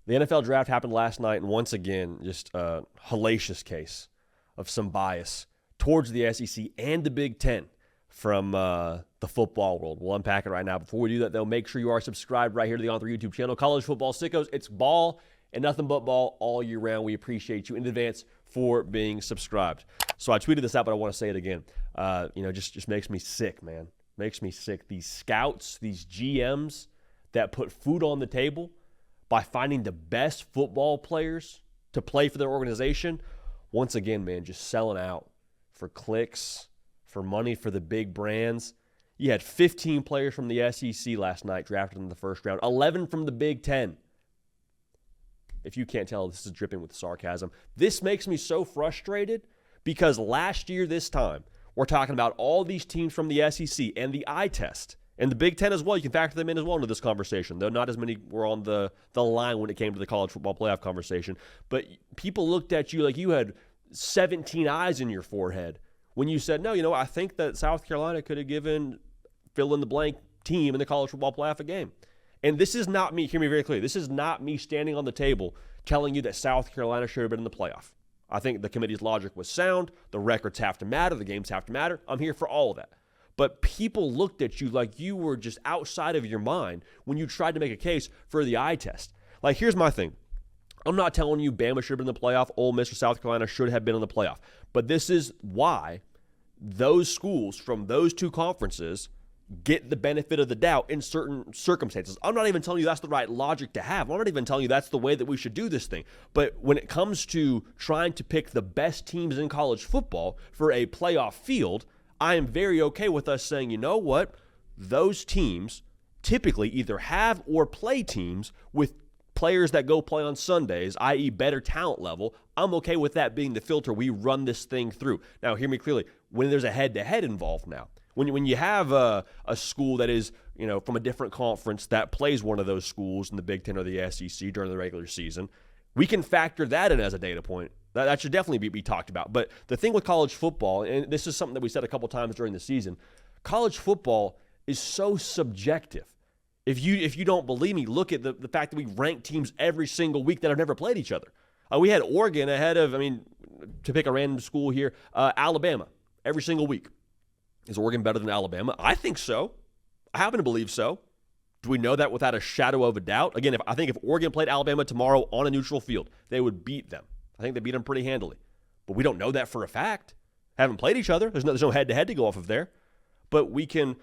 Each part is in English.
The NFL draft happened last night, and once again, just a hellacious case of some bias towards the SEC and the Big Ten from the football world. We'll unpack it right now. Before we do that, though, make sure you are subscribed right here to the On3 YouTube channel. College Football Sickos, it's ball and nothing but ball all year round. We appreciate you in advance for being subscribed. So I tweeted this out, but I want to say it again. Just makes me sick, man. Makes me sick. These scouts, these GMs that put food on the table by finding the best football players to play for their organization, once again, man, just selling out for clicks, for money for the big brands. You had 15 players from the SEC last night drafted in the first round, 11 from the Big Ten. If you can't tell, this is dripping with sarcasm. This makes me so frustrated because last year this time, we're talking about all these teams from the SEC and the eye test. And the Big Ten as well, you can factor them in as well into this conversation, though not as many were on the line when it came to the college football playoff conversation. But people looked at you like you had 17 eyes in your forehead when you said, no, I think that South Carolina could have given fill-in-the-blank team in the college football playoff a game. And this is not me, hear me very clearly, this is not me standing on the table telling you that South Carolina should have been in the playoff. I think the committee's logic was sound. The records have to matter. The games have to matter. I'm here for all of that. But people looked at you like you were just outside of your mind when you tried to make a case for the eye test. Like, here's my thing. I'm not telling you Bama should have been in the playoff, Ole Miss or South Carolina should have been in the playoff. But this is why those schools from those two conferences get the benefit of the doubt in certain circumstances. I'm not even telling you that's the right logic to have. I'm not even telling you that's the way that we should do this thing. But when it comes to trying to pick the best teams in college football for a playoff field, I am very okay with us saying, you know what? Those teams typically either have or play teams with players that go play on Sundays, i.e. better talent level. I'm okay with that being the filter we run this thing through. Now, hear me clearly. When there's a head-to-head involved now, when you have a school that is, from a different conference that plays one of those schools in the Big Ten or the SEC during the regular season, we can factor that in as a data point. That should definitely be talked about. But the thing with college football, and this is something that we said a couple times during the season, college football is so subjective. If you don't believe me, look at the fact that we rank teams every single week that have never played each other. We had Oregon ahead of, to pick a random school here, Alabama every single week. Is Oregon better than Alabama? I think so. I happen to believe so. Do we know that without a shadow of a doubt? Again, I think if Oregon played Alabama tomorrow on a neutral field, they would beat them. I think they beat them pretty handily. But we don't know that for a fact. Haven't played each other. There's no head-to-head to go off of there. But we can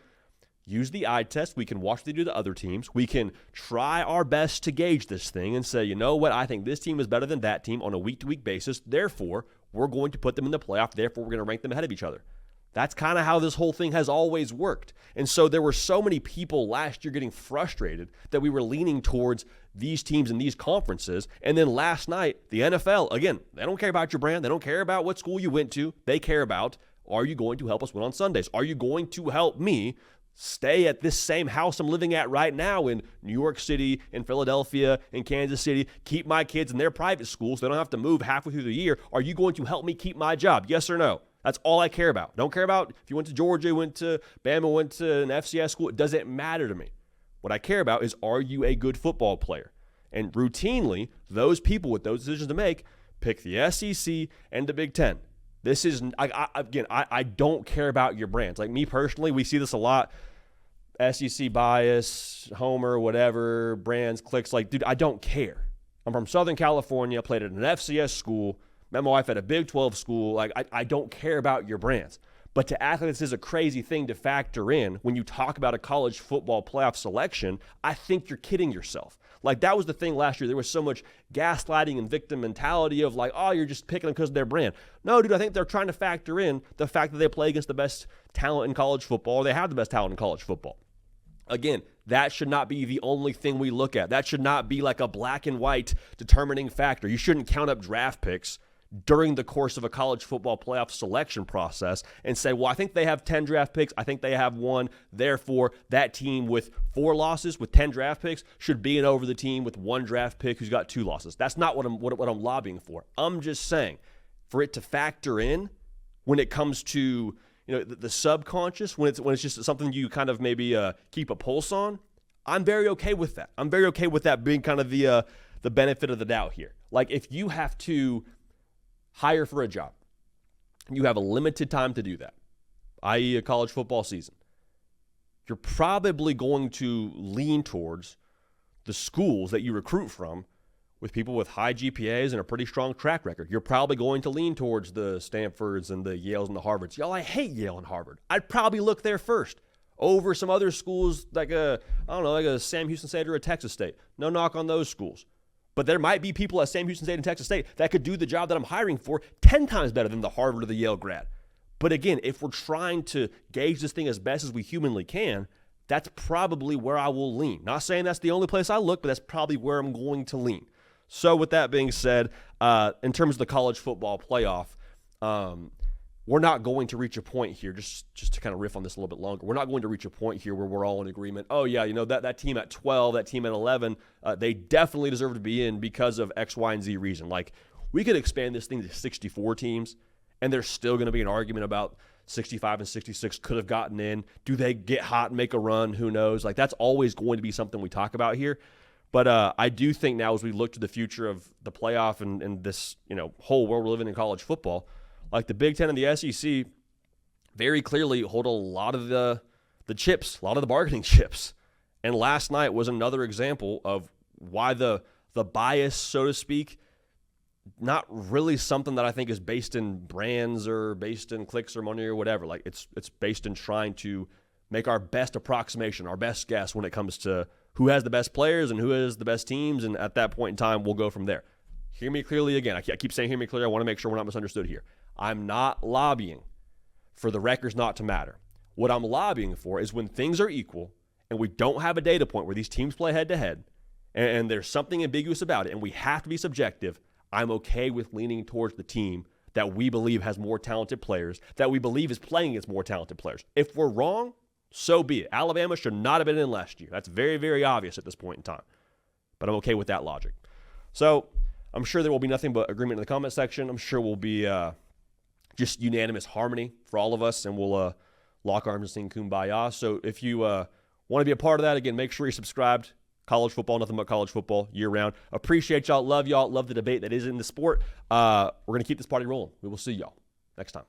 use the eye test. We can watch what they do to other teams. We can try our best to gauge this thing and say, you know what, I think this team is better than that team on a week-to-week basis. Therefore, we're going to put them in the playoff. Therefore, we're going to rank them ahead of each other. That's kind of how this whole thing has always worked. And so there were so many people last year getting frustrated that we were leaning towards these teams and these conferences. And then last night, the NFL, again, they don't care about your brand. They don't care about what school you went to. They care about, are you going to help us win on Sundays? Are you going to help me stay at this same house I'm living at right now in New York City, in Philadelphia, in Kansas City, keep my kids in their private schools so they don't have to move halfway through the year? Are you going to help me keep my job? Yes or no? That's all I care about. Don't care about if you went to Georgia, went to Bama, went to an FCS school. It doesn't matter to me. What I care about is, are you a good football player? And routinely, those people with those decisions to make pick the SEC and the Big Ten. This is, I don't care about your brands. Like me personally, we see this a lot. SEC bias, Homer, whatever, brands, clicks. Like, dude, I don't care. I'm from Southern California, played at an FCS school, met my wife at a Big 12 school. Like, I don't care about your brands. But to act like this is a crazy thing to factor in when you talk about a college football playoff selection, I think you're kidding yourself. Like, that was the thing last year. There was so much gaslighting and victim mentality of like, oh, you're just picking them because of their brand. No, dude, I think they're trying to factor in the fact that they play against the best talent in college football, or they have the best talent in college football. Again, that should not be the only thing we look at. That should not be like a black and white determining factor. You shouldn't count up draft picks during the course of a college football playoff selection process and say, well, I think they have 10 draft picks. I think they have one. Therefore, that team with 4 losses with 10 draft picks should be over the team with 1 draft pick who's got 2 losses. That's not what I'm lobbying for. I'm just saying, for it to factor in when it comes to the subconscious, when it's just something you kind of maybe keep a pulse on, I'm very okay with that. I'm very okay with that being kind of the the benefit of the doubt here. Like, if you have to hire for a job, you have a limited time to do that, i.e. a college football season, you're probably going to lean towards the schools that you recruit from with people with high GPAs and a pretty strong track record. You're probably going to lean towards the Stanfords and the Yales and the Harvards. Y'all, I hate Yale and Harvard. I'd probably look there first over some other schools like a Sam Houston State or a Texas State. No knock on those schools. But there might be people at Sam Houston State and Texas State that could do the job that I'm hiring for 10 times better than the Harvard or the Yale grad. But again, if we're trying to gauge this thing as best as we humanly can, that's probably where I will lean. Not saying that's the only place I look, but that's probably where I'm going to lean. So with that being said, in terms of the college football playoff, we're not going to reach a point here, just to kind of riff on this a little bit longer, we're not going to reach a point here where we're all in agreement, oh yeah, that team at 12, that team at 11, they definitely deserve to be in because of X, Y, and Z reason. Like, we could expand this thing to 64 teams, and there's still going to be an argument about 65 and 66 could have gotten in. Do they get hot and make a run? Who knows? Like, that's always going to be something we talk about here. But I do think now, as we look to the future of the playoff and this whole world we're living in college football, like the Big Ten and the SEC very clearly hold a lot of the chips, a lot of the bargaining chips. And last night was another example of why the bias, so to speak, not really something that I think is based in brands or based in clicks or money or whatever. Like, it's based in trying to make our best approximation, our best guess when it comes to who has the best players and who has the best teams, and at that point in time, we'll go from there. Hear me clearly again. I keep saying hear me clearly. I want to make sure we're not misunderstood here. I'm not lobbying for the records not to matter. What I'm lobbying for is when things are equal and we don't have a data point where these teams play head-to-head and there's something ambiguous about it and we have to be subjective, I'm okay with leaning towards the team that we believe has more talented players, that we believe is playing against more talented players. If we're wrong, so be it. Alabama should not have been in last year. That's very, very obvious at this point in time. But I'm okay with that logic. So I'm sure there will be nothing but agreement in the comment section. I'm sure we'll be just unanimous harmony for all of us, and we'll lock arms and sing Kumbaya. So if you want to be a part of that, again, make sure you're subscribed. College football, nothing but college football year-round. Appreciate y'all. Love y'all. Love the debate that is in the sport. We're going to keep this party rolling. We will see y'all next time.